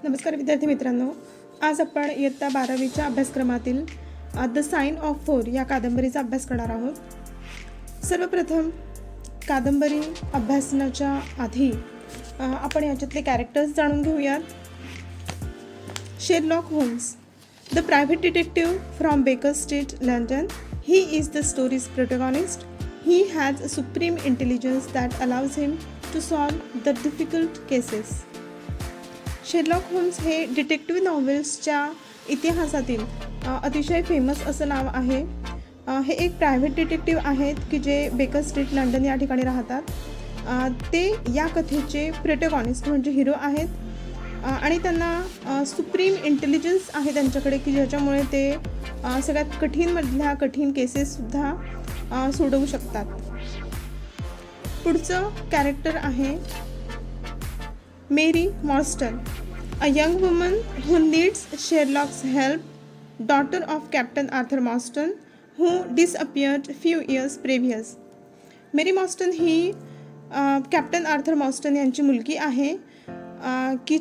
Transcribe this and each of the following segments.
नमस्कार विद्यार्थी मित्रांनो, आज आपण इयत्ता 12वीच्या अभ्यासक्रमातील द साइन ऑफ फोर या कादंबरीचा अभ्यास करणार आहोत. सर्वप्रथम कादंबरी अभ्यासनाच्या आधी आपण याच्यातले कॅरेक्टर्स जाणून घेऊयात. Sherlock Holmes, the private detective from Baker Street, London. He is the story's protagonist. He has a supreme intelligence that allows him to solve the difficult cases. Sherlock Holmes हे डिटेक्टिव्ह नॉव्हेल्सच्या इतिहासातील अतिशय famous असं नाव आहे. हे एक private detective आहेत की जे बेकर स्ट्रीट लंडन या ठिकाणी राहतात. ते या कथेचे प्रोटॅगॉनिस्ट म्हणजे हिरो आहेत आणि त्यांना सुप्रीम इंटेलिजन्स आहे त्यांच्याकडे की ज्याच्यामुळे ते सगळ्यात कठीणमधल्या कठीण केसेससुद्धा सोडवू शकतात. पुढचं कॅरेक्टर आहे Mary Morstan, a young woman who needs Sherlock's help, daughter of captain Arthur Morstan who disappeared few years previous. Mary Morstan ही कॅप्टन आर्थर मॉर्स्टन यांची मुलगी आहे की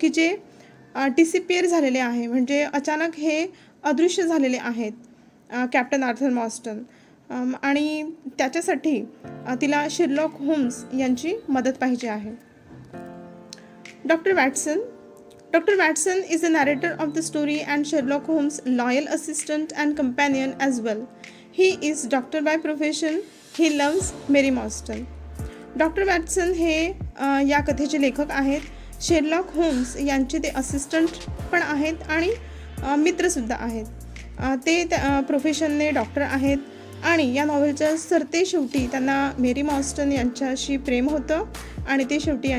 जे डिसअपियर झालेले आहे, म्हणजे अचानक हे अदृश्य झालेले आहेत कॅप्टन आर्थर मॉर्स्टन, आणि त्याच्यासाठी तिला शेरलॉक होम्स यांची मदत पाहिजे आहे. Doctor Watson. Doctor Watson is the narrator of the story and Sherlock Holmes loyal assistant and companion as well. He is doctor by profession. He loves Mary Morstan. Doctor Watson हे या कथेचे लेखक आहेत. Sherlock homes यांचे ते assistant पण आहेत आणि मित्रसुद्धा आहेत. ते प्रोफेशनने डॉक्टर आहेत आणि या नॉव्हेलच्या सरतेशेवटी त्यांना मेरी मॉर्स्टन यांच्याशी प्रेम होतं आणि ते शेवटी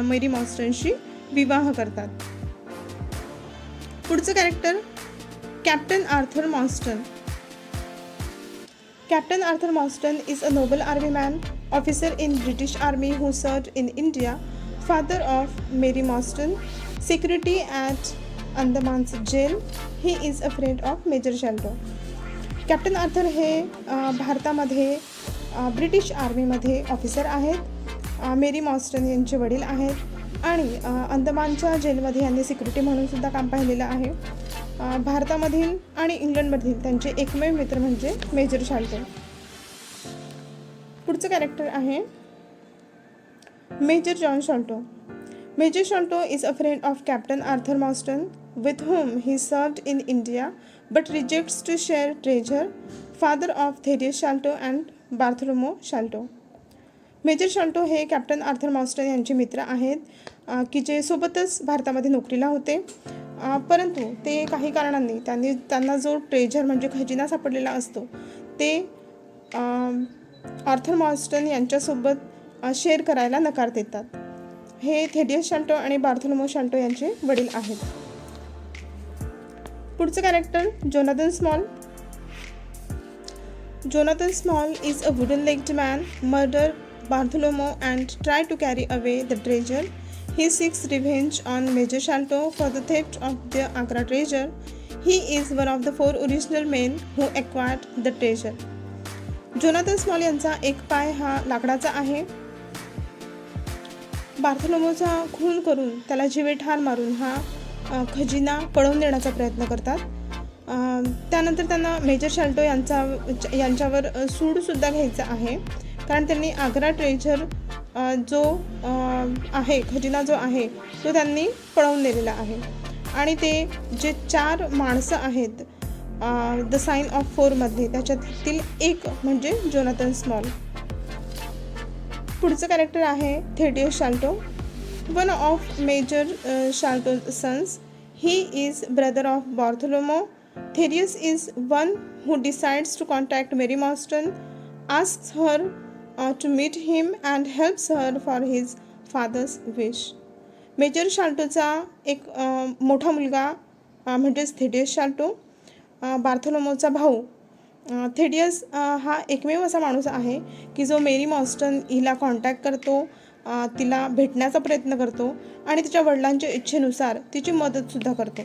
मेरी मॉर्स्टनशी विवाह करतात. पुढचं character captain Arthur Morstan. Captain Arthur Morstan is a noble army man, officer in British army who served in India, father of Mary Morstan, security at Andaman's jail. He is a friend of major Sholto. Captain Arthur हे भारतामध्ये British आर्मीमध्ये officer आहेत. मेरी मॉर्स्टन यांचे वडील आहेत आणि अंदमानच्या जेलमध्ये यांनी security म्हणूनसुद्धा काम पाहिलेलं आहे. भारतामधील आणि इंग्लंडमधील त्यांचे एकमेव मित्र म्हणजे मेजर शाल्टो. पुढचं कॅरेक्टर आहे major John Sholto. Major Sholto is a friend of Captain Arthur Mawston, with whom he served in India, but rejects to share treasure, father of Thaddeus Sholto and Bartholomew Sholto. Major Sholto हे captain Arthur Morstan यांचे मित्र आहेत की जे सोबतच भारतामध्ये नोकरीला होते, परंतु ते काही कारणांनी त्यांना जो ट्रेझर म्हणजे खजिना सापडलेला असतो ते आर्थर मॉर्स्टन यांच्यासोबत शेअर करायला नकार देतात. हे थेडियस शाल्टो आणि बार्थोलोमेव शाल्टो यांचे वडील आहेत. पुढचं character Jonathan Small. Jonathan Small is a wooden legged man, murder Bartholomew and try to carry away the treasure. He seeks revenge on major Sholto for the theft of the Agra treasure. He is one of the 4 original men who acquired the treasure. Jonathan Small यांचा एक पाय हा लाकडाचा आहे. बार्थोलोमेवचा खून करून त्याला जीवे ठार मारून हा खजिना पळवून देण्याचा प्रयत्न करतात. त्यानंतर त्यांना मेजर शाल्टो यांच्यावर सूडसुद्धा घ्यायचा आहे, कारण त्यांनी आग्रा ट्रेझर जो आहे खजिना जो आहे तो त्यांनी पळवून नेलेला आहे. आणि ते जे 4 माणसं आहेत द साइन ऑफ फोरमध्ये त्याच्यातील एक म्हणजे जोनाथन स्मॉल. पुढचं कॅरेक्टर आहे Thaddeus Sholto, one of major Sholto sons. He is brother of Bartholomew. Thaddeus is one who decides to contact Mary Morstan, asks her to meet him and helps her for his father's wish. मेजर शाल्टोचा एक मोठा मुलगा म्हणजेच Thaddeus शाल्टो, बार्थोलोमेवचा भाऊ. Thaddeus हा एकमेव असा माणूस आहे की जो मेरी मॉर्स्टन हिला कॉन्टॅक्ट करतो, तिला भेटण्याचा प्रयत्न करतो आणि तिच्या वडिलांच्या इच्छेनुसार तिची मदतसुद्धा करतो.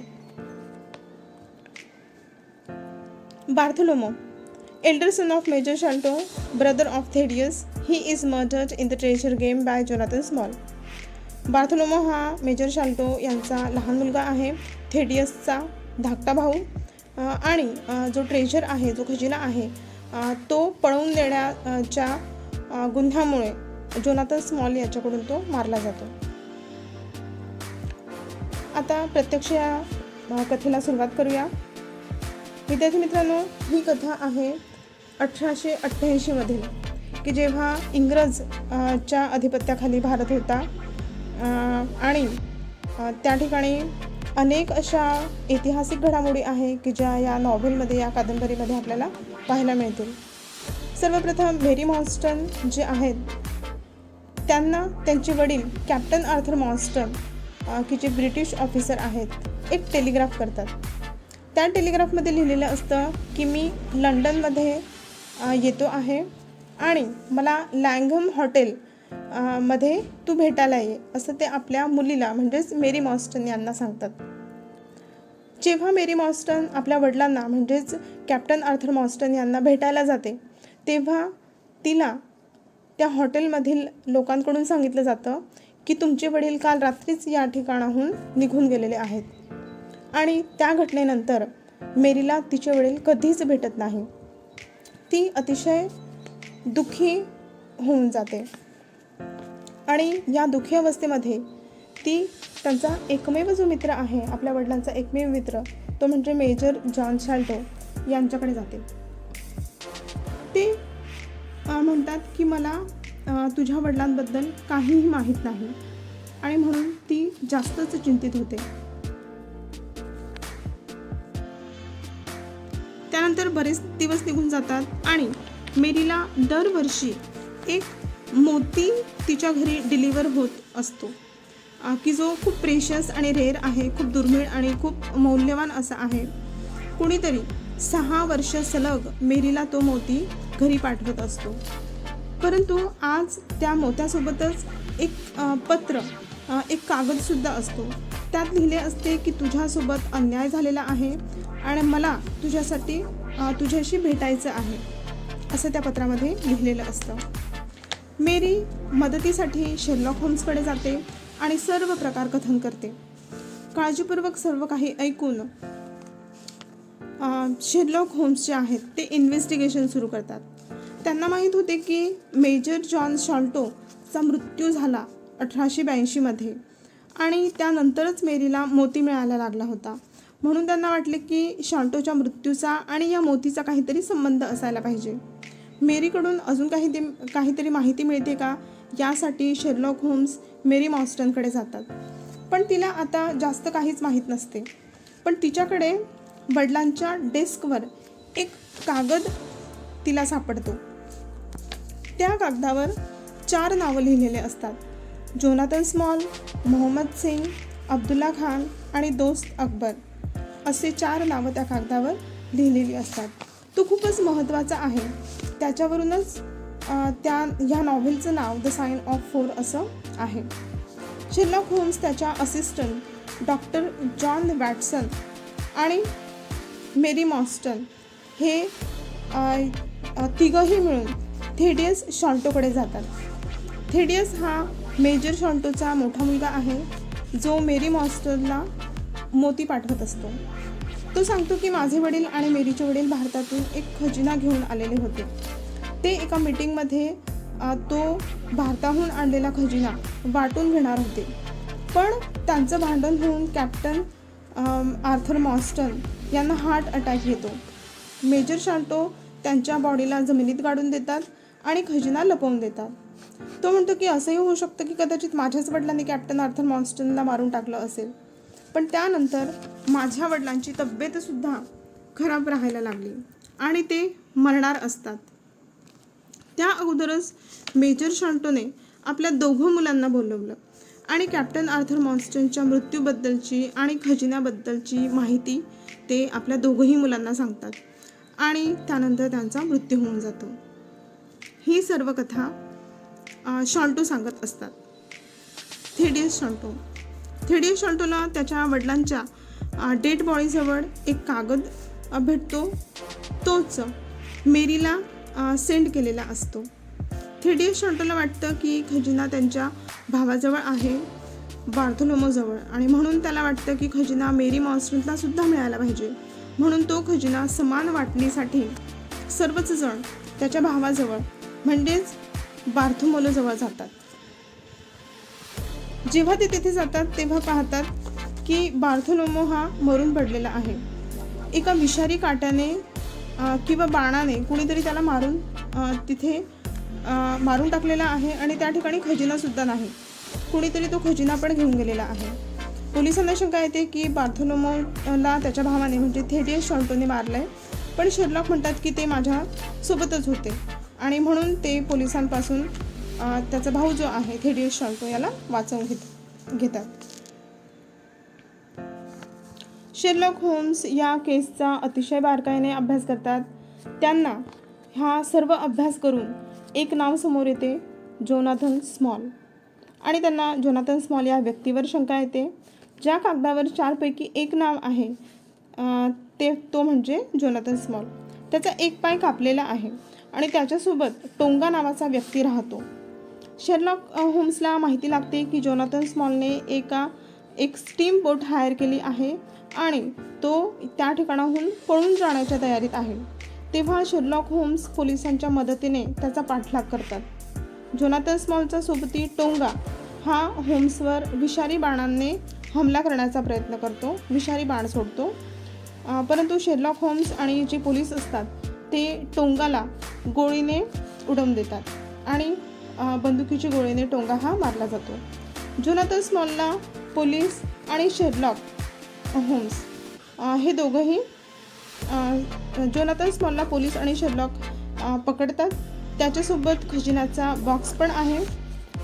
Bartholomew, elder son of major Sholto, brother of Thaddeus. He is murdered in the treasure game by Jonathan Small. Bartholomew हा मेजर शाल्टो यांचा लहान मुलगा आहे, थेडियसचा धाकटा भाऊ. आणि जो ट्रेजर आहे, जो खजिना आहे, तो पळवून देण्याच्या गुन्ह्यामुळे जोनाथन स्मॉल याच्याकडून तो मारला जातो. आता प्रत्यक्ष या कथेला सुरुवात करूया. विद्यार्थी मित्रांनो, ही कथा आहे 1888 मधील, की जेव्हा इंग्रज च्या अधिपत्याखाली भारत होता आणि त्या ठिकाणी अनेक अशा ऐतिहासिक घडामोडी आहे की ज्या या नॉव्हेलमध्ये, या कादंबरीमध्ये आपल्याला पाहायला मिळतील. सर्वप्रथम मेरी मॉन्स्टन जे आहेत त्यांना त्यांचे वडील कॅप्टन आर्थर मॉन्स्टन की जे ब्रिटिश ऑफिसर आहेत, एक टेलिग्राफ करतात. त्या टेलिग्राफमध्ये लिहिलेलं असतं की मी लंडनमध्ये येतो आहे आणि मला लँघम हॉटेल मध्ये तू भेटायला ये, असं ते आपल्या मुलीला म्हणजेच मेरी मॉन्स्टन यांना सांगतात. जेव्हा मेरी मॉन्स्टन आपल्या वडिलांना म्हणजेच कॅप्टन आर्थर मॉन्स्टन यांना भेटायला जाते, तेव्हा तिला त्या हॉटेलमधील लोकांकडून सांगितलं जातं की तुमचे वडील काल रात्रीच या ठिकाणाहून निघून गेलेले आहेत. आणि त्या घटनेनंतर मेरीला तिचे वडील कधीच भेटत नाही. ती अतिशय दुःखी होऊन जाते आणि या दुःखी अवस्थेमध्ये ती त्यांचा एकमेव जो मित्र आहे, आपल्या वडिलांचा एकमेव मित्र, तो म्हणजे मेजर जॉन शाल्टो यांच्याकडे जाते. ते म्हणतात की मला तुझ्या वडिलांबद्दल काहीही माहीत नाही आणि म्हणून ती जास्तच चिंतित होते. त्यानंतर बरेच दिवस निघून जातात आणि मेरीला दरवर्षी एक मोती तिच्या घरी डिलिव्हर होत असतो की जो खूप प्रेशियस आणि रेअर आहे, खूप दुर्मिळ आणि खूप मौल्यवान असा आहे. कुणीतरी 6 वर्ष सलग मेरीला तो मोती घरी पाठवत असतो. परंतु आज त्या मोत्यासोबतच एक पत्र, एक कागदसुद्धा असतो. त्यात लिहिले असते की तुझ्यासोबत अन्याय झालेला आहे आणि मला तुझ्याशी भेटायचं आहे, असं त्या पत्रामध्ये लिहिलेलं असतं. मेरी मदतीसाठी शेरलॉक होम्सकडे जाते आणि सर्व प्रकार कथन करते. काळजीपूर्वक सर्व काही ऐकून शेरलॉक होम्स जे आहेत ते इन्व्हेस्टिगेशन सुरू करतात. त्यांना माहीत होते की मेजर जॉन शाल्टोचा मृत्यू झाला 1882 मध्ये आणि त्यानंतरच मेरीला मोती मिळायला लागला होता. म्हणून त्यांना वाटले की शाल्टोच्या मृत्यूचा आणि या मोतीचा काहीतरी संबंध असायला पाहिजे. मेरीकडून अजून काहीतरी माहिती मिळते का, यासाठी शेरलॉक होम्स मेरी मॉन्स्टनकडे जातात. पण तिला आता जास्त काहीच माहीत नसते. पण तिच्याकडे वडिलांच्या डेस्कवर एक कागद तिला सापडतो. त्या कागदावर 4 नावं लिहिलेले असतात. जोनाथन स्मॉल, मोहम्मद सिंग, अब्दुल्ला खान आणि दोस्त अकबर असे 4 नावं त्या कागदावर लिहिलेली असतात. तो खूपच महत्त्वाचा आहे. त्याच्यावरूनच ह्या नॉव्हेलचं नाव द साइन ऑफ 4 असं आहे. शेरलॉक होम्स, त्याच्या असिस्टंट डॉक्टर जॉन वॅटसन आणि मेरी मॉन्स्टन हे तिघंही मिळून थेडियस शाल्टोकडे जातात. थेडियस हा मेजर शाल्टोचा मोठा मुलगा आहे, जो मेरी मॉन्स्टनला मोती पाठवत असतो. तो सांगतो की माझे वडील आणि मेरीचे वडील भारतातून एक खजिना घेऊन आलेले होते. ते एका मीटिंगमध्ये तो भारताहून आणलेला खजिना वाटून घेणार होते. पण त्यांचं भांडण होऊन कॅप्टन आर्थर मॉन्स्टन यांना हार्ट अटॅक येतो. मेजर शाल्टो त्यांच्या बॉडीला जमिनीत गाडून देतात आणि खजिना लपवून देतात. तो म्हणतो की असंही होऊ शकतं की कदाचित माझ्याच वडिलांनी कॅप्टन आर्थर मॉन्स्टनला मारून टाकलं असेल. पण त्यानंतर माझ्या वडिलांची तब्येतसुद्धा खराब राहायला लागली आणि ते मरणार असतात. त्या अगोदरच मेजर शाल्टोने आपल्या 2 मुलांना बोलवलं आणि कॅप्टन आर्थर मॉन्स्टनच्या मृत्यूबद्दलची आणि खजिन्याबद्दलची माहिती ते आपल्या 2ही मुलांना सांगतात आणि त्यानंतर त्यांचा मृत्यू होऊन जातो. ही सर्व कथा शाल्टो सांगत असतात. थेडियस शाल्टोला त्याच्या वडिलांच्या डेड बॉडीजवळ एक कागद भेटतो. तोच मेरीला सेंड केलेला असतो. थेडियस शाल्टोला वाटतं की खजिना त्यांच्या भावाजवळ आहे बार्थोलोमोजवळ आणि म्हणून त्याला वाटतं की खजिना मेरी मॉन्स्ट्रेटला सुद्धा मिळायला पाहिजे. म्हणून तो खजिना समान वाटणीसाठी सर्वच जण त्याच्या भावाजवळ म्हणजेच बार्थोलोमोजवळ जातात. जेव्हा ते तिथे जातात तेव्हा पाहतात की बार्थोलोमो हा मरून पडलेला आहे. एका विषारी काट्याने किंवा बाणाने कुणीतरी त्याला तिथे मारून टाकलेला आहे आणि त्या ठिकाणी खजिनासुद्धा नाही. कुणीतरी तो खजिना पण घेऊन गेलेला आहे. पोलिसांना शंका येते की बार्थोलोमोला त्याच्या भावाने म्हणजे थेडियस शॉल्टोने मारलंय, पण शेरलॉक म्हणतात की ते माझ्या सोबतच होते आणि म्हणून ते पोलिसांपासून त्याचा भाऊ जो आहे थेडियस शॉल्टो याला वाचवून घेतात. शेरलॉक होम्स या केसचा अतिशय बारकाईने अभ्यास करतात. त्यांना हा सर्व अभ्यास करून एक नाव समोर येते, जोनाथन स्मॉल. आणि त्यांना जोनाथन स्मॉल या व्यक्तीवर शंका येते. ज्या कागदावर 4 पैकी एक नाव आहे तो म्हणजे जोनाथन स्मॉल. त्याचा एक पाय कापलेला आहे आणि त्याच्यासोबत टोंगा नावाचा व्यक्ती राहतो. शेरलॉक होम्सला माहिती लागते की जोनाथन स्मॉलने एक स्टीम बोट हायर केली आहे आणि तो त्या ठिकाणाहून पळून जाण्याच्या तयारीत आहे. तेव्हा शेरलॉक होम्स पोलिसांच्या मदतीने त्याचा पाठलाग करतात. जोनाथन स्मॉलचा सोबती टोंगा हा होम्सवर विषारी बाणांनी हमला करण्याचा प्रयत्न करतो, विषारी बाण सोडतो. परंतु शेरलॉक होम्स आणि जे पोलीस असतात ते टोंगाला गोळीने उडवून देतात आणि बंदुकीची गोळीने टोंगा हा मारला जातो. जोनाथन स्मॉलला पोलीस आणि शेरलॉक होम्स हे दोघंही जोनाथन स्मॉलला पोलीस आणि शेरलॉक पकडतात. त्याच्यासोबत खजिन्याचा बॉक्स पण आहे,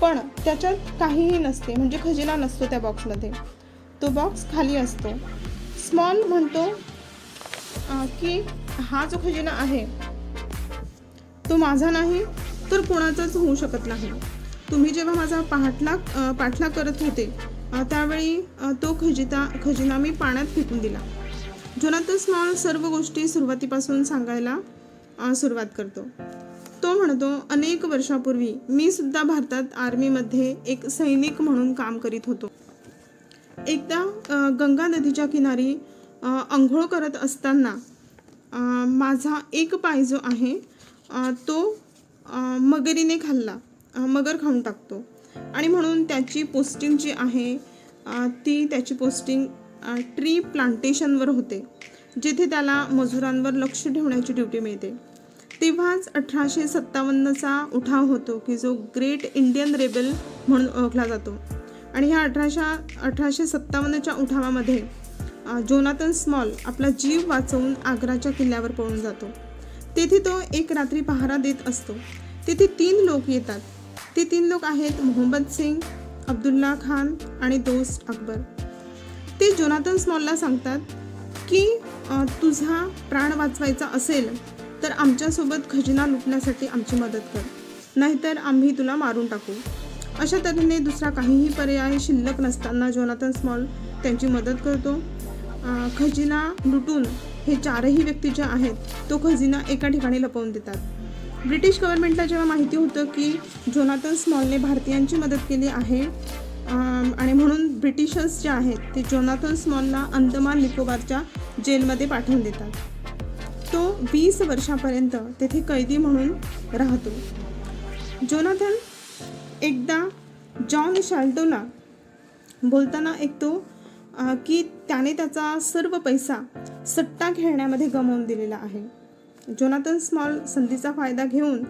पण त्याच्यात काहीही नसते, म्हणजे खजिना नसतो त्या बॉक्समध्ये. तो बॉक्स खाली असतो. स्मॉल म्हणतो की हा जो खजिना आहे तो माझा नाही तर कोणाचाच होऊ शकत नाही. तुम्ही जेव्हा माझा पाठलाग करत होते त्यावेळी तो खजिना मी पाण्यात फेकून दिला. जोनाथन स्मॉल सर्व गोष्टी सुरुवातीपासून सांगायला सुरुवात करतो. तो म्हणतो, अनेक वर्षापूर्वी मी सुद्धा भारतात आर्मीमध्ये एक सैनिक म्हणून काम करीत होतो. एकदा गंगा नदीच्या किनारी अंघोळ करत असताना माझा एक पाय जो आहे तो मगरीने खाल्ला. मगर खाऊन टाकतो आणि म्हणून त्याची पोस्टिंग जी आहे त्याची पोस्टिंग ट्री प्लांटेशनवर होते, जिथे त्याला मजुरांवर लक्ष ठेवण्याची ड्युटी मिळते. तेव्हाच 1857चा उठाव होतो की जो ग्रेट इंडियन रेबेल म्हणून ओळखला जातो. आणि ह्या 1857च्या उठावामध्ये जोनाथन स्मॉल आपला जीव वाचवून आग्राच्या किल्ल्यावर पळून जातो. तेथे तो एक रात्री पहारा देत असतो. तेथे 3 लोक येतात. ते 3 लोक आहेत मोहम्मद सिंग, अब्दुल्ला खान आणि दोस्त अकबर. ते जोनाथन स्मॉलला सांगतात की तुझा प्राण वाचवायचा असेल तर आमच्यासोबत खजिना लुटण्यासाठी आमची मदत कर, नाहीतर आम्ही तुला मारून टाकू. अशा तऱ्हेने दुसरा काहीही पर्याय शिल्लक नसताना जोनाथन स्मॉल त्यांची मदत करतो. खजिना लुटून हे 4ही व्यक्ती जे आहेत तो खजिना एका ठिकाणी लपवून देतात. ब्रिटिश गव्हर्नमेंटला जेव्हा माहिती होतं की जोनाथन स्मॉलने भारतीयांची मदत केली आहे आणि म्हणून ब्रिटिशर्स जे आहेत ते जोनाथन स्मॉलला अंदमान निकोबारच्या जेलमध्ये पाठवून देतात. तो 20 वर्षापर्यंत तेथे कैदी म्हणून राहतो. जोनाथन एकदा जॉन शॅल्टोला बोलताना ऐकतो की त्याने त्याचा सर्व पैसा सट्टा खेळण्यामध्ये गमावून दिलेला आहे. जोनाथन स्मॉल संधीचा फायदा घेऊन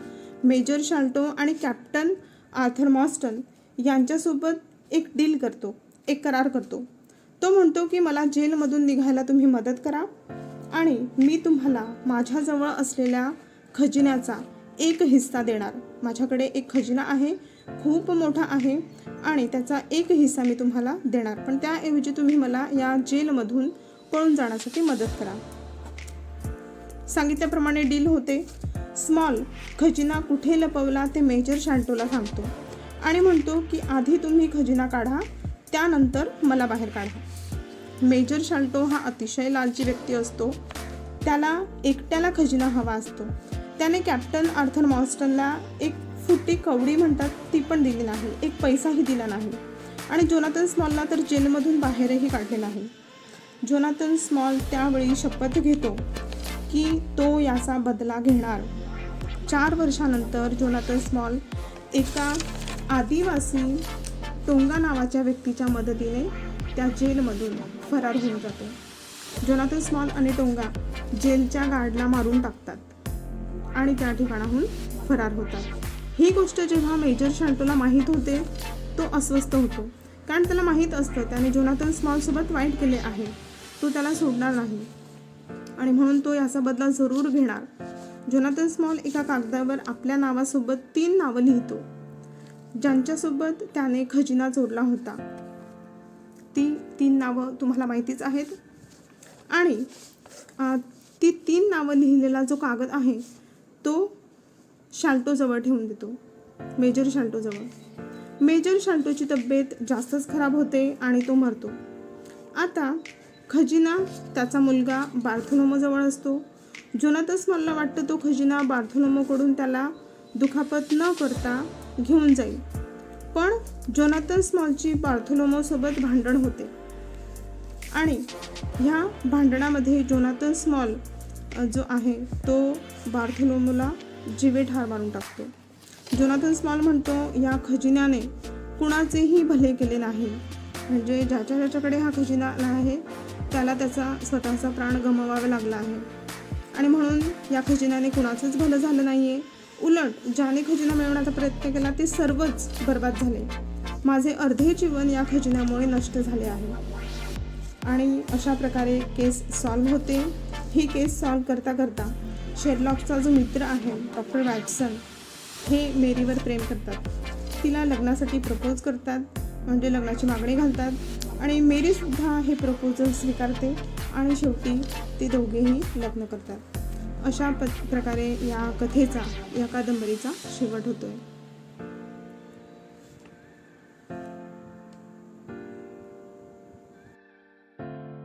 मेजर शॅल्टो आणि कॅप्टन आर्थर मॉस्टन यांच्यासोबत एक डील करतो, एक करार करतो. तो म्हणतो की मला जेलमधून निघायला तुम्ही मदत करा आणि मी तुम्हाला माझ्याजवळ असलेल्या खजिन्याचा एक हिस्सा देणार. माझ्याकडे एक खजिना आहे, खूप मोठा आहे आणि त्याचा एक हिस्सा मी तुम्हाला देणार, पण त्याऐवजी तुम्ही मला या जेलमधून पळून जाण्यासाठी मदत करा. सांगितल्याप्रमाणे डील होते. स्मॉल खजिना कुठे लपवला ते मेजर शॅल्टोला सांगतो आणि म्हणतो की आधी तुम्ही खजिना काढा, त्यानंतर मला बाहेर काढा. मेजर शॅल्टो हा अतिशय लालची व्यक्ती असतो. त्याला एकट्याला खजिना हवा असतो. त्याने कॅप्टन आर्थर मॉस्टनला एक फुटी कवडी म्हणतात ती पण दिली नाही, एक पैसाही दिला नाही आणि जोनाथन स्मॉलला तर जेलमधून बाहेरही काढलेलं आहे. जोनाथन स्मॉल त्यावेळी शपथ घेतो की तो याचा बदला घेणार. 4 वर्षानंतर जोनाथन स्मॉल एका आदिवासी टोंगा नावाच्या व्यक्तीच्या मदतीने त्या जेलमधून फरार होऊन जातो. जोनाथन स्मॉल आणि टोंगा जेलच्या गार्डला मारून टाकतात आणि त्या ठिकाणाहून फरार होतात. ही गोष्ट जेव्हा मेजर शांटोला माहीत होते तो अस्वस्थ होतो, कारण त्याला माहीत असतं त्याने जोनाथन स्मॉलसोबत वाईट केले आहे, तो त्याला सोडणार नाही आणि म्हणून तो याचा बदला जरूर घेणार. जोनाथन स्मॉल एका कागदावर आपल्या नावासोबत 3 नावं लिहितो ज्यांच्यासोबत त्याने खजिना जोडला होता. ती 3 नावं तुम्हाला माहितीच आहेत आणि ती 3 नावं लिहिलेला जो कागद आहे तो शाल्टोजवळ ठेवून देतो, मेजर शाल्टोजवळ. मेजर शाल्टोची तब्येत जास्तच खराब होते आणि तो मरतो. आता खजिना त्याचा मुलगा बार्थोलोमोजवळ असतो. जोनाथन स्मॉलला वाटतं तो खजिना बार्थोलोमोकडून त्याला दुखापत न करता घेऊन जाईल, पण जोनाथन स्मॉलची बार्थोलोमोसोबत भांडण होते आणि ह्या भांडणामध्ये जोनाथन स्मॉल जो आहे तो बार्थोलोमोला जीवेठार मारून टाकतो. जोनाथन स्मॉल म्हणतो या खजिन्याने कुणाचेही भले केले नाही, म्हणजे ज्याच्याकडे हा खजिना आहे त्याला त्याचा स्वतःचा प्राण गमवावा लागला आहे आणि म्हणून या खजिन्याने कुणाचंच भलं झालं नाही आहे. उलट ज्याने खजिना मिळवण्याचा प्रयत्न केला ते सर्वच बर्बाद झाले. माझे अर्धे जीवन या खजिन्यामुळे नष्ट झाले आहे. आणि अशा प्रकारे केस सॉल्व्ह होते. ही केस सॉल्व्ह करता करता शेरलॉकचा जो मित्र आहे डॉक्टर वॅटसन हे मेरीवर प्रेम करतात. तिला लग्नासाठी प्रपोज करतात, म्हणजे लग्नाची मागणी घालतात आणि मेरीसुद्धा हे प्रपोजल स्वीकारते आणि शेवटी ते दोघेही लग्न करतात. अशा प्रकारे या कथेचा, या कादंबरीचा शेवट होतो आहे.